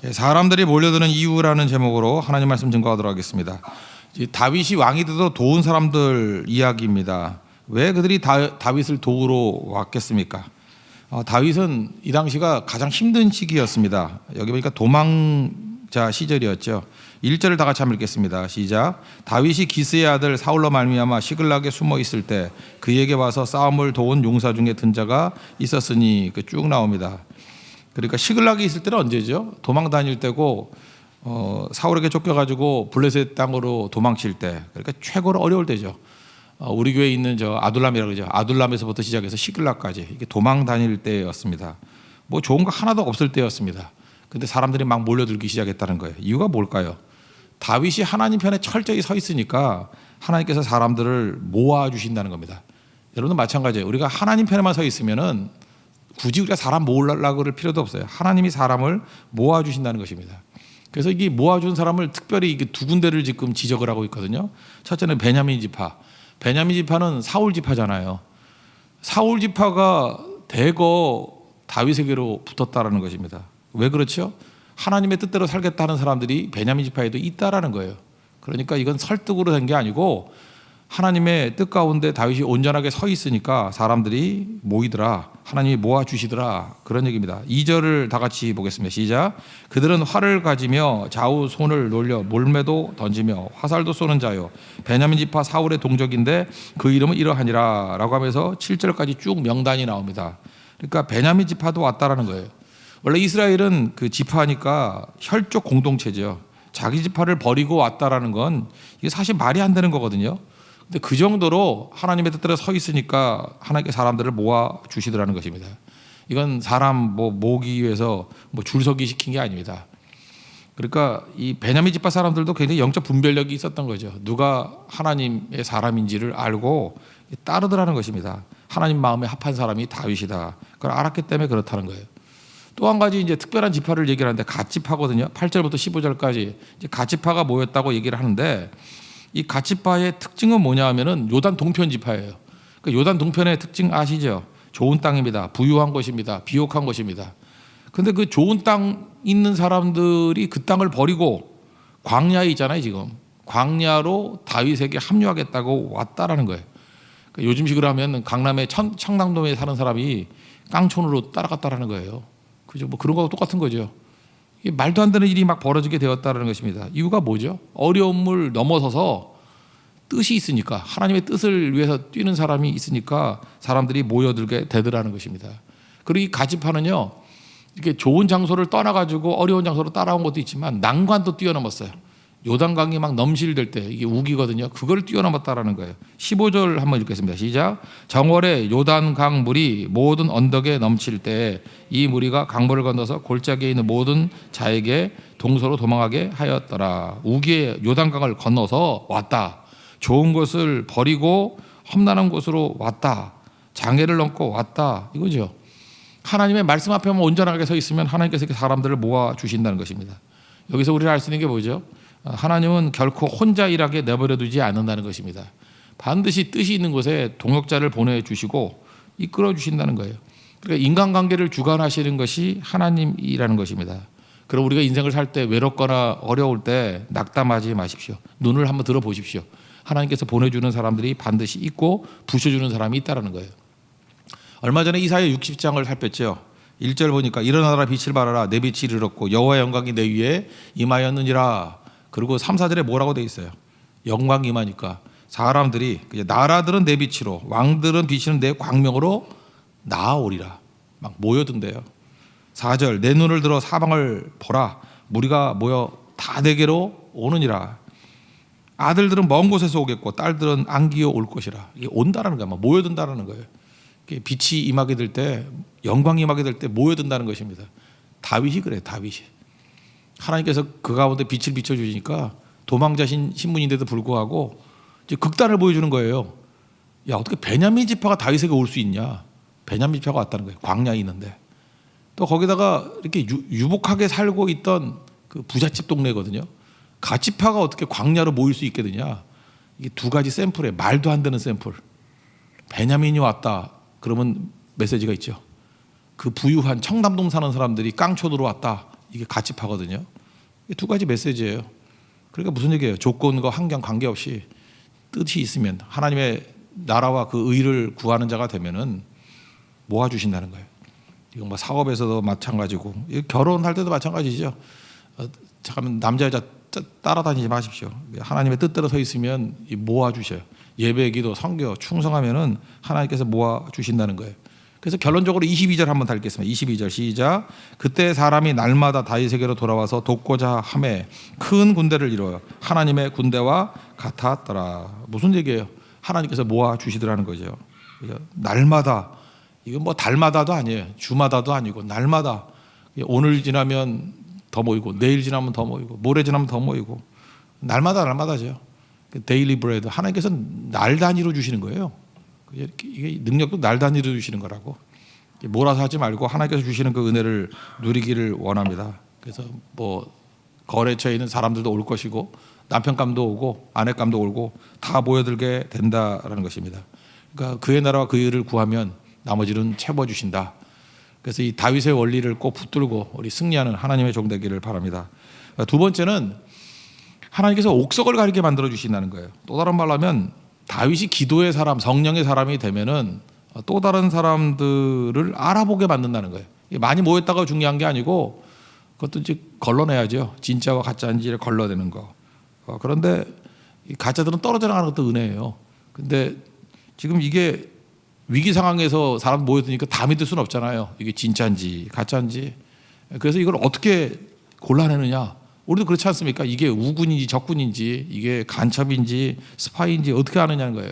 사람들이 몰려드는 이유라는 제목으로 하나님 말씀 증거하도록 하겠습니다. 다윗이 왕이 돼도 도운 사람들 이야기입니다. 왜 그들이 다윗을 도우러 왔겠습니까? 다윗은 이 당시가 가장 힘든 시기였습니다. 여기 보니까 도망자 시절이었죠. 1절을 다 같이 한번 읽겠습니다. 시작. 다윗이 기스의 아들 사울로 말미암아 시글락에 숨어 있을 때 그에게 와서 싸움을 도운 용사 중에 든 자가 있었으니 쭉 나옵니다. 그러니까 시글락에 있을 때는 언제죠? 도망 다닐 때고 사울에게 쫓겨가지고 블레셋 땅으로 도망칠 때, 그러니까 최고로 어려울 때죠. 우리 교회에 있는 저 아둘람이라고 그러죠. 아둘람에서부터 시작해서 시글락까지 이게 도망 다닐 때였습니다. 뭐 좋은 거 하나도 없을 때였습니다. 근데 사람들이 막 몰려들기 시작했다는 거예요. 이유가 뭘까요? 다윗이 하나님 편에 철저히 서 있으니까 하나님께서 사람들을 모아주신다는 겁니다. 여러분도 마찬가지예요. 우리가 하나님 편에만 서 있으면은 굳이 우리가 사람 모으려고 그럴 필요도 없어요. 하나님이 사람을 모아주신다는 것입니다. 그래서 이게 모아준 사람을 특별히 이게 두 군데를 지금 지적을 하고 있거든요. 첫째는 베냐민 지파. 베냐민 지파는 사울 지파잖아요. 사울 지파가 대거 다윗에게로 붙었다라는 것입니다. 왜 그렇죠? 하나님의 뜻대로 살겠다는 사람들이 베냐민 지파에도 있다라는 거예요. 그러니까 이건 설득으로 된 게 아니고 하나님의 뜻 가운데 다윗이 온전하게 서 있으니까 사람들이 모이더라. 하나님이 모아주시더라. 그런 얘기입니다. 2절을 다 같이 보겠습니다. 시작. 그들은 활을 가지며 좌우 손을 놀려 몰매도 던지며 화살도 쏘는 자요. 베냐민 지파 사울의 동족인데 그 이름은 이러하니라 라고 하면서 7절까지 쭉 명단이 나옵니다. 그러니까 베냐민 지파도 왔다라는 거예요. 원래 이스라엘은 그 지파니까 혈족 공동체죠. 자기 지파를 버리고 왔다라는 건 이게 사실 말이 안 되는 거거든요. 근데 그 정도로 하나님의 뜻대로 서 있으니까 하나님께 사람들을 모아 주시더라는 것입니다. 이건 사람 모으기 위해서 줄서기 시킨 게 아닙니다. 그러니까 이 베냐민 지파 사람들도 굉장히 영적 분별력이 있었던 거죠. 누가 하나님의 사람인지를 알고 따르더라는 것입니다. 하나님 마음에 합한 사람이 다윗이다. 그걸 알았기 때문에 그렇다는 거예요. 또 한 가지 이제 특별한 지파를 얘기를 하는데 갓지파거든요. 8절부터 15절까지 이제 갓지파가 모였다고 얘기를 하는데 이 갓지파의 특징은 뭐냐 하면은 요단 동편 지파예요. 그러니까 요단 동편의 특징 아시죠? 좋은 땅입니다. 부유한 것입니다. 비옥한 것입니다. 근데 그 좋은 땅 있는 사람들이 그 땅을 버리고 광야에 있잖아요, 지금. 광야로 다윗에게 합류하겠다고 왔다라는 거예요. 그러니까 요즘식으로 하면 강남의 청담동에 사는 사람이 깡촌으로 따라갔다라는 거예요. 그죠? 뭐 그런 거하고 똑같은 거죠. 이게 말도 안 되는 일이 막 벌어지게 되었다는 것입니다. 이유가 뭐죠? 어려움을 넘어서서 뜻이 있으니까, 하나님의 뜻을 위해서 뛰는 사람이 있으니까 사람들이 모여들게 되더라는 것입니다. 그리고 이 갓지파는요, 이렇게 좋은 장소를 떠나가지고 어려운 장소로 따라온 것도 있지만 난관도 뛰어넘었어요. 요단강이 막 넘실될 때, 이게 우기거든요. 그걸 뛰어넘었다라는 거예요. 15절 한번 읽겠습니다. 시작. 정월에 요단강 물이 모든 언덕에 넘칠 때 이 무리가 강물을 건너서 골짜기에 있는 모든 자에게 동서로 도망하게 하였더라. 우기에 요단강을 건너서 왔다. 좋은 것을 버리고 험난한 곳으로 왔다. 장애를 넘고 왔다. 이거죠. 하나님의 말씀 앞에만 온전하게 서 있으면 하나님께서 사람들을 모아 주신다는 것입니다. 여기서 우리가 알 수 있는 게 뭐죠? 하나님은 결코 혼자 일하게 내버려 두지 않는다는 것입니다. 반드시 뜻이 있는 곳에 동역자를 보내주시고 이끌어 주신다는 거예요. 그러니까 인간관계를 주관하시는 것이 하나님이라는 것입니다. 그럼 우리가 인생을 살 때 외롭거나 어려울 때 낙담하지 마십시오. 눈을 한번 들어보십시오. 하나님께서 보내주는 사람들이 반드시 있고 부셔주는 사람이 있다는 거예요. 얼마 전에 이사야 60장을 살폈죠. 1절 보니까 일어나라 빛을 발하라 내 빛이 이르렀고 여호와의 영광이 내 위에 임하였느니라. 그리고 3, 4절에 뭐라고 돼 있어요? 영광이 임하니까 사람들이, 나라들은 내 빛으로 왕들은 비치는 내 광명으로 나아오리라. 막 모여든대요. 4절 내 눈을 들어 사방을 보라 무리가 모여 다 내게로 오느니라. 아들들은 먼 곳에서 오겠고 딸들은 안기어 올 것이라. 이게 온다라는 거야. 막 모여든다라는 거예요. 빛이 임하게 될 때, 영광이 임하게 될 때 모여든다는 것입니다. 다윗이 그래요. 다윗이. 하나님께서 그 가운데 빛을 비춰주시니까 도망자 신분인데도 불구하고 이제 극단을 보여주는 거예요. 야, 어떻게 베냐민 지파가 다윗에게 올 수 있냐? 베냐민 지파가 왔다는 거예요. 광야에 있는데. 또 거기다가 이렇게 유복하게 살고 있던 그 부잣집 동네거든요. 갓지파가 어떻게 광야로 모일 수 있게 되냐? 이게 두 가지 샘플이에요. 말도 안 되는 샘플. 베냐민이 왔다. 그러면 메시지가 있죠. 그 부유한 청담동 사는 사람들이 깡촌으로 왔다. 이게 가치파거든요. 이게 두 가지 메시지예요. 그러니까 무슨 얘기예요? 조건과 환경 관계없이 뜻이 있으면 하나님의 나라와 그 의를 구하는 자가 되면은 모아주신다는 거예요. 이건 뭐 사업에서도 마찬가지고 결혼할 때도 마찬가지죠. 잠깐만 남자 여자 따라다니지 마십시오. 하나님의 뜻대로 서 있으면 모아주셔요. 예배, 기도, 선교, 충성하면은 하나님께서 모아주신다는 거예요. 그래서 결론적으로 22절 한번 달겠습니다. 22절 시작. 그때 사람이 날마다 다윗에게로 돌아와서 돕고자 하매 큰 군대를 이루어 하나님의 군대와 같았더라. 무슨 얘기예요? 하나님께서 모아주시더라는 거죠. 날마다, 이건 뭐 달마다도 아니에요. 주마다도 아니고 날마다. 오늘 지나면 더 모이고 내일 지나면 더 모이고 모레 지나면 더 모이고 날마다죠. 데일리 브레드. 하나님께서 날 단위로 주시는 거예요. 이게 능력도 날 단위로 주시는 거라고. 몰아서 하지 말고 하나님께서 주시는 그 은혜를 누리기를 원합니다. 그래서 뭐 거래처에 있는 사람들도 올 것이고 남편감도 오고 아내감도 오고 다 모여들게 된다라는 것입니다. 그러니까 그의 나라와 그 일을 구하면 나머지는 채워주신다. 그래서 이 다윗의 원리를 꼭 붙들고 우리 승리하는 하나님의 종 되기를 바랍니다. 두 번째는 하나님께서 옥석을 가리게 만들어 주신다는 거예요. 또 다른 말로 하면 다윗이 기도의 사람, 성령의 사람이 되면은 또 다른 사람들을 알아보게 만든다는 거예요. 많이 모였다가 중요한 게 아니고 그것도 이제 걸러내야죠. 진짜와 가짜인지를 걸러내는 거. 그런데 이 가짜들은 떨어져 나가는 것도 은혜예요. 근데 지금 이게 위기 상황에서 사람 모여드니까 다 믿을 수는 없잖아요. 이게 진짜인지 가짜인지. 그래서 이걸 어떻게 골라내느냐. 우리도 그렇지 않습니까? 이게 우군인지 적군인지 이게 간첩인지 스파이인지 어떻게 아느냐는 거예요.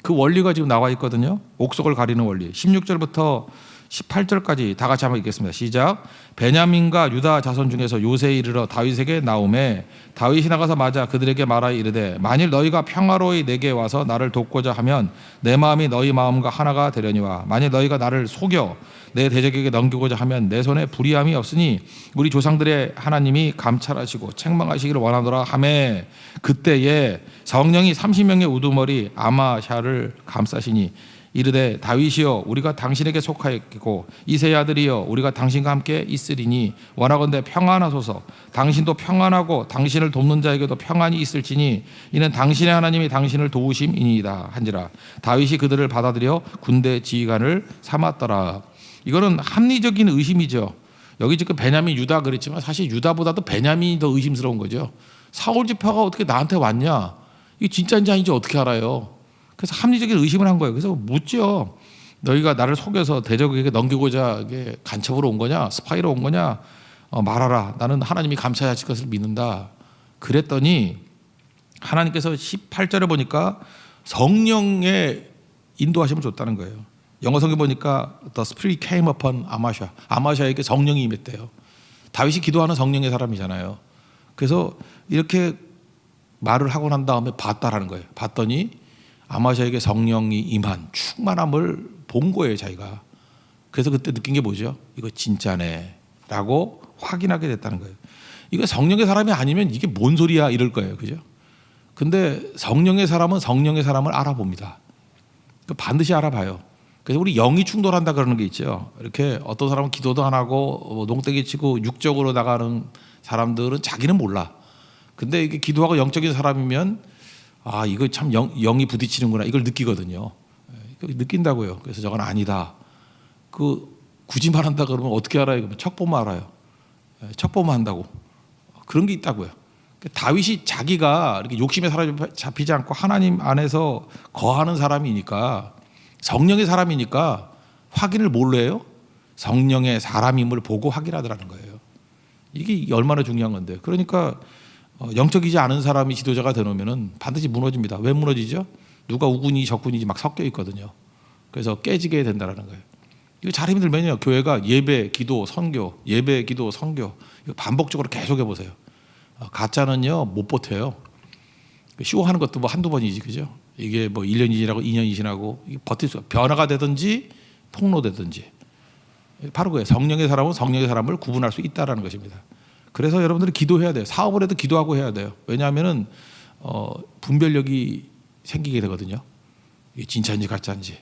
그 원리가 지금 나와 있거든요. 옥석을 가리는 원리. 16절부터 18절까지 다 같이 한번 읽겠습니다. 시작. 베냐민과 유다 자손 중에서 요새에 이르러 다윗에게 나오매 다윗이 나가서 맞아 그들에게 말하여 이르되 만일 너희가 평화로이 내게 와서 나를 돕고자 하면 내 마음이 너희 마음과 하나가 되려니와 만일 너희가 나를 속여 내 대적에게 넘기고자 하면 내 손에 불의함이 없으니 우리 조상들의 하나님이 감찰하시고 책망하시기를 원하노라 하매 그때에 성령이 30명의 우두머리 아마샤를 감싸시니 이르되 다윗이여 우리가 당신에게 속하였고 이새의 아들이여 우리가 당신과 함께 있으리니 원하건대 평안하소서 당신도 평안하고 당신을 돕는 자에게도 평안이 있을지니 이는 당신의 하나님이 당신을 도우심이니이다 한지라 다윗이 그들을 받아들여 군대 지휘관을 삼았더라. 이거는 합리적인 의심이죠. 여기 지금 베냐민 유다 그랬지만 사실 유다보다도 베냐민이 더 의심스러운 거죠. 사울 지파가 어떻게 나한테 왔냐, 이게 진짜인지 아닌지 어떻게 알아요? 그래서 합리적인 의심을 한 거예요. 그래서 묻죠. 너희가 나를 속여서 대적에게 넘기고자 간첩으로 온 거냐, 스파이로 온 거냐, 말하라. 나는 하나님이 감찰하실 것을 믿는다. 그랬더니 하나님께서 18절에 보니까 성령의 인도하심을 줬다는 거예요. 영어 성경 보니까 The Spirit came upon 아마샤. 아마샤에게 성령이 임했대요. 다윗이 기도하는 성령의 사람이잖아요. 그래서 이렇게 말을 하고 난 다음에 봤다라는 거예요. 봤더니 아마샤에게 성령이 임한 충만함을 본 거예요, 자기가. 그래서 그때 느낀 게 뭐죠? 이거 진짜네 라고 확인하게 됐다는 거예요. 이거 성령의 사람이 아니면 이게 뭔 소리야 이럴 거예요, 그죠? 근데 성령의 사람은 성령의 사람을 알아봅니다. 반드시 알아봐요. 그래서 우리 영이 충돌한다 그러는 게 있죠. 이렇게 어떤 사람은 기도도 안 하고 농땡이 치고 육적으로 나가는 사람들은 자기는 몰라. 근데 이게 기도하고 영적인 사람이면 아, 이거 참 영이 부딪히는구나 이걸 느끼거든요. 느낀다고요. 그래서 저건 아니다. 굳이 말한다 그러면 어떻게 알아요? 척 보면 알아요. 척 보면 한다고. 그런 게 있다고요. 다윗이 자기가 이렇게 욕심에 사로잡히지 않고 하나님 안에서 거하는 사람이니까, 성령의 사람이니까 확인을 뭘로 해요? 성령의 사람임을 보고 확인하더라는 거예요. 이게 얼마나 중요한 건데. 그러니까 영적이지 않은 사람이 지도자가 되놓으면 반드시 무너집니다. 왜 무너지죠? 누가 우군이 적군이지 막 섞여 있거든요. 그래서 깨지게 된다는 거예요. 이거 잘 힘들면요, 교회가 예배, 기도, 선교, 예배, 기도, 선교 이거 반복적으로 계속 해보세요. 가짜는요 못 버텨요. 쇼하는 것도 뭐 한두 번이지, 그죠? 이게 뭐 1년이 지나고 2년이 지나고 버틸 수가, 변화가 되든지 폭로되든지. 바로 그예요. 성령의 사람은 성령의 사람을 구분할 수 있다라는 것입니다. 그래서 여러분들이 기도해야 돼요. 사업을 해도 기도하고 해야 돼요. 왜냐하면은 분별력이 생기게 되거든요. 이게 진짜인지 가짜인지.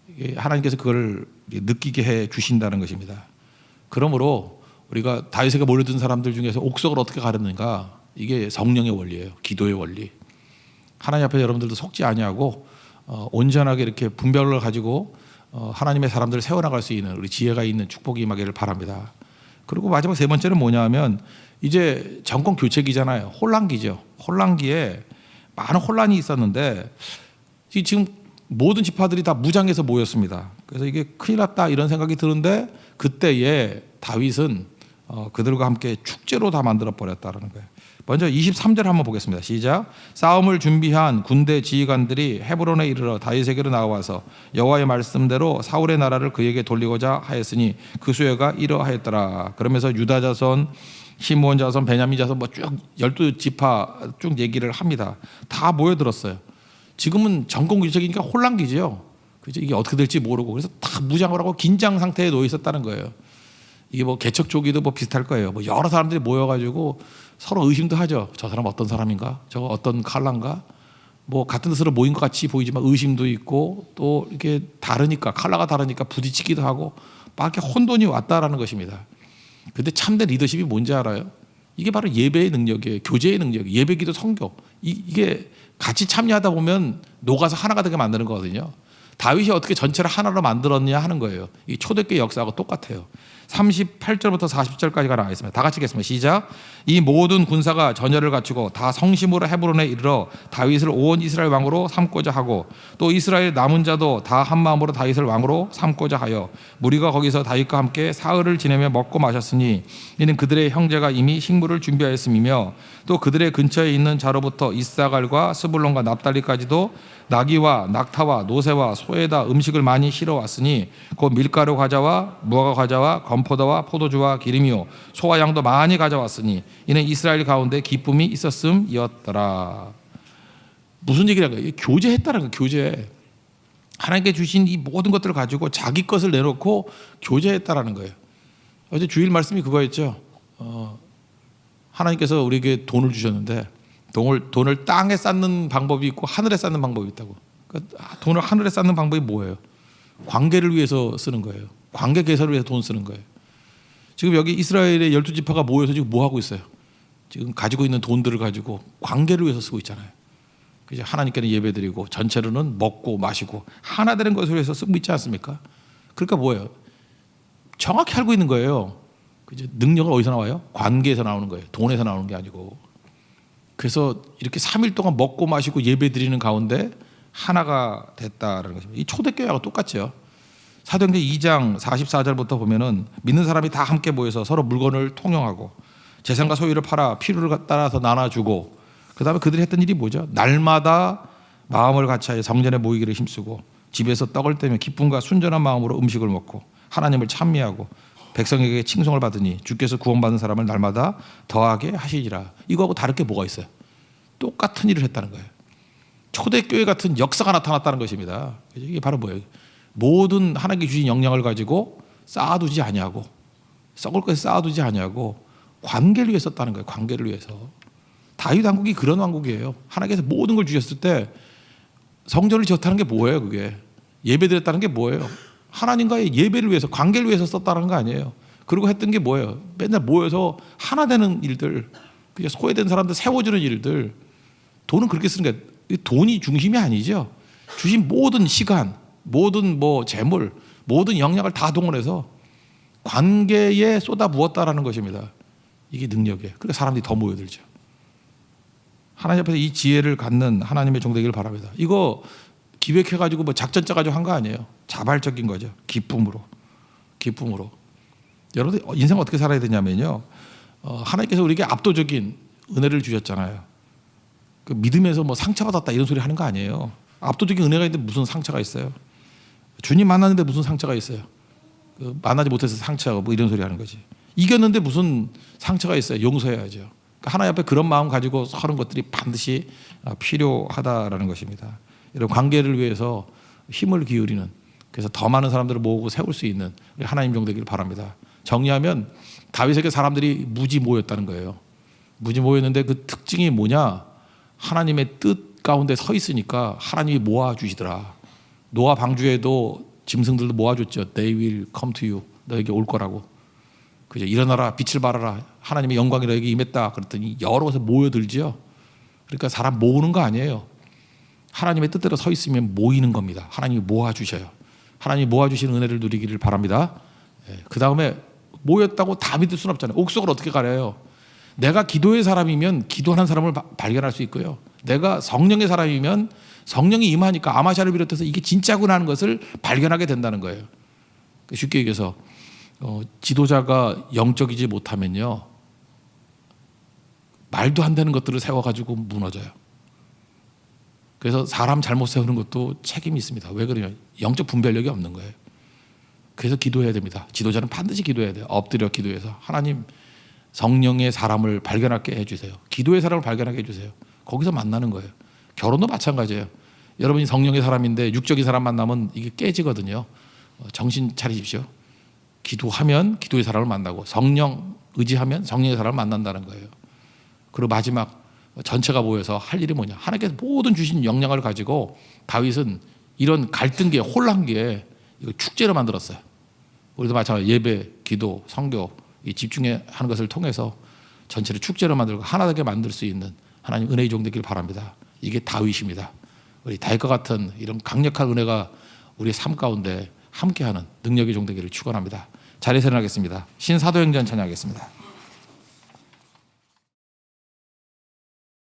이게 하나님께서 그걸 느끼게 해 주신다는 것입니다. 그러므로 우리가 다윗에게 몰려든 사람들 중에서 옥석을 어떻게 가르는가, 이게 성령의 원리예요. 기도의 원리. 하나님 앞에 여러분들도 속지 아니하고 온전하게 이렇게 분별을 가지고 하나님의 사람들을 세워나갈 수 있는 우리 지혜가 있는 축복이 임하기를 바랍니다. 그리고 마지막 세 번째는 뭐냐 하면 이제 정권 교체기잖아요. 혼란기죠. 혼란기에 많은 혼란이 있었는데 지금 모든 지파들이 다 무장해서 모였습니다. 그래서 이게 큰일 났다 이런 생각이 드는데 그때에 다윗은 그들과 함께 축제로 다 만들어 버렸다는 거예요. 먼저 23절 한번 보겠습니다. 시작. 싸움을 준비한 군대 지휘관들이 헤브론에 이르러 다윗에게로 나와서 여호와의 말씀대로 사울의 나라를 그에게 돌리고자 하였으니 그 수여가 이러하였더라. 그러면서 유다 자손, 시므온 자손, 베냐민 자손 뭐 쭉 12지파 쭉 얘기를 합니다. 다 모여들었어요. 지금은 정권교체기니까 혼란기죠. 그죠? 이게 어떻게 될지 모르고 그래서 다 무장을 하고 긴장 상태에 놓여 있었다는 거예요. 이게 뭐 개척조기도 뭐 비슷할 거예요. 뭐 여러 사람들이 모여가지고 서로 의심도 하죠. 저 사람 어떤 사람인가? 저거 어떤 칼라인가? 뭐 같은 뜻으로 모인 것 같이 보이지만 의심도 있고 또 이렇게 다르니까 칼라가 다르니까 부딪히기도 하고 막 이렇게 혼돈이 왔다라는 것입니다. 근데 참된 리더십이 뭔지 알아요? 이게 바로 예배의 능력이에요. 교제의 능력이에요. 예배기도 성교. 이게 같이 참여하다 보면 녹아서 하나가 되게 만드는 거거든요. 다윗이 어떻게 전체를 하나로 만들었냐 하는 거예요. 이 초대교회 역사하고 똑같아요. 38절부터 40절까지가 나와 있습니다. 다 같이 읽겠습니다. 시작. 이 모든 군사가 전열을 갖추고 다 성심으로 헤브론에 이르러 다윗을 온 이스라엘 왕으로 삼고자 하고 또 이스라엘 남은 자도 다 한 마음으로 다윗을 왕으로 삼고자 하여 무리가 거기서 다윗과 함께 사흘을 지내며 먹고 마셨으니 이는 그들의 형제가 이미 식물을 준비하였음이며 또 그들의 근처에 있는 자로부터 이사갈과 스불론과 납달리까지도 나귀와 낙타와 노새와 소에다 음식을 많이 실어왔으니 곧 밀가루 과자와 무화과 과자와 건포도와 포도주와 기름이요 소와 양도 많이 가져왔으니 이는 이스라엘 가운데 기쁨이 있었음이었더라. 무슨 얘기를 한 거예요? 교제했다는 거예요. 교제. 하나님께 주신 이 모든 것들을 가지고 자기 것을 내놓고 교제했다라는 거예요. 어제 주일 말씀이 그거였죠. 하나님께서 우리에게 돈을 주셨는데 돈을 땅에 쌓는 방법이 있고 하늘에 쌓는 방법이 있다고. 그러니까 돈을 하늘에 쌓는 방법이 뭐예요? 관계를 위해서 쓰는 거예요. 관계 개선을 위해서 돈 쓰는 거예요. 지금 여기 이스라엘의 12지파가 모여서 지금 뭐 하고 있어요? 지금 가지고 있는 돈들을 가지고 관계를 위해서 쓰고 있잖아요. 그죠? 하나님께는 예배드리고 전체로는 먹고 마시고 하나 되는 것을 위해서 쓰고 있지 않습니까? 그러니까 뭐예요? 정확히 알고 있는 거예요. 그죠? 능력은 어디서 나와요? 관계에서 나오는 거예요. 돈에서 나오는 게 아니고. 그래서 이렇게 3일 동안 먹고 마시고 예배드리는 가운데 하나가 됐다라는 것입니다. 이 초대교회하고 똑같죠. 사도행전 2장 44절부터 보면은 믿는 사람이 다 함께 모여서 서로 물건을 통용하고 재산과 소유를 팔아 필요를 따라서 나눠주고 그다음에 그들이 했던 일이 뭐죠? 날마다 마음을 같이하여 성전에 모이기를 힘쓰고 집에서 떡을 떼며 기쁨과 순전한 마음으로 음식을 먹고 하나님을 찬미하고 백성에게 칭송을 받으니 주께서 구원받은 사람을 날마다 더하게 하시리라. 이거하고 다를 게 뭐가 있어요? 똑같은 일을 했다는 거예요. 초대교회 같은 역사가 나타났다는 것입니다. 이게 바로 뭐예요? 모든 하나님께 주신 영향을 가지고 쌓아두지 아니하고 썩을 것에 쌓아두지 아니하고 관계를 위해 썼다는 거예요. 관계를 위해서. 다윗 왕국이 그런 왕국이에요. 하나님께서 모든 걸 주셨을 때 성전을 지었다는 게 뭐예요? 그게 예배드렸다는 게 뭐예요? 하나님과의 예배를 위해서 관계를 위해서 썼다는 거 아니에요. 그리고 했던 게 뭐예요? 맨날 모여서 하나 되는 일들, 소외된 사람들 세워주는 일들. 돈은 그렇게 쓰는 게 돈이 중심이 아니죠. 주신 모든 시간, 모든 재물, 모든 역량을 다 동원해서 관계에 쏟아 부었다라는 것입니다. 이게 능력이에요. 그러니까 사람들이 더 모여들죠. 하나님 앞에서 이 지혜를 갖는 하나님의 종 되기를 바랍니다. 이거 기획해가지고 작전 짜가지고 한 거 아니에요. 자발적인 거죠. 기쁨으로. 여러분들 인생 어떻게 살아야 되냐면요. 하나님께서 우리에게 압도적인 은혜를 주셨잖아요. 그 믿음에서 상처받았다 이런 소리 하는 거 아니에요. 압도적인 은혜가 있는데 무슨 상처가 있어요? 주님 만났는데 무슨 상처가 있어요? 만나지 못해서 상처하고 이런 소리 하는 거지. 이겼는데 무슨 상처가 있어요? 용서해야죠. 그러니까 하나님 앞에 그런 마음 가지고 하는 것들이 반드시 필요하다라는 것입니다. 이런 관계를 위해서 힘을 기울이는, 그래서 더 많은 사람들을 모으고 세울 수 있는 우리 하나님 종 되기를 바랍니다. 정리하면 다윗에게 사람들이 무지 모였다는 거예요. 무지 모였는데 그 특징이 뭐냐? 하나님의 뜻 가운데 서 있으니까 하나님이 모아주시더라. 노아 방주에도 짐승들도 모아줬죠. They will come to you. 너에게 올 거라고. 그죠? 일어나라, 빛을 발하라, 하나님의 영광이 너에게 임했다. 그랬더니 여러 곳에 모여들지요. 그러니까 사람 모으는 거 아니에요. 하나님의 뜻대로 서 있으면 모이는 겁니다. 하나님이 모아주셔요. 하나님이 모아주시는 은혜를 누리기를 바랍니다. 그 다음에 모였다고 다 믿을 수는 없잖아요. 옥석을 어떻게 가려요? 내가 기도의 사람이면 기도하는 사람을 발견할 수 있고요. 내가 성령의 사람이면 성령이 임하니까 아마샤를 비롯해서 이게 진짜구나 하는 것을 발견하게 된다는 거예요. 쉽게 얘기해서 지도자가 영적이지 못하면요, 말도 안 되는 것들을 세워가지고 무너져요. 그래서 사람 잘못 세우는 것도 책임이 있습니다. 왜 그러냐? 영적 분별력이 없는 거예요. 그래서 기도해야 됩니다. 지도자는 반드시 기도해야 돼요. 엎드려 기도해서 하나님, 성령의 사람을 발견하게 해주세요. 기도의 사람을 발견하게 해주세요. 거기서 만나는 거예요. 결혼도 마찬가지예요. 여러분이 성령의 사람인데 육적인 사람 만나면 이게 깨지거든요. 정신 차리십시오. 기도하면 기도의 사람을 만나고, 성령 의지하면 성령의 사람을 만난다는 거예요. 그리고 마지막 전체가 모여서 할 일이 뭐냐? 하나님께서 모든 주신 역량을 가지고 다윗은 이런 갈등기에, 혼란기에 이거 축제를 만들었어요. 우리도 마찬가지로 예배, 기도, 선교 이 집중하는 것을 통해서 전체를 축제를 만들고 하나되게 만들 수 있는 하나님 은혜의 종 되길 바랍니다. 이게 다윗입니다. 우리 다윗과 같은 이런 강력한 은혜가 우리의 삶 가운데 함께하는 능력의 종 되기를 축원합니다. 자리에서 일어나겠습니다. 신사도행전 찬양하겠습니다.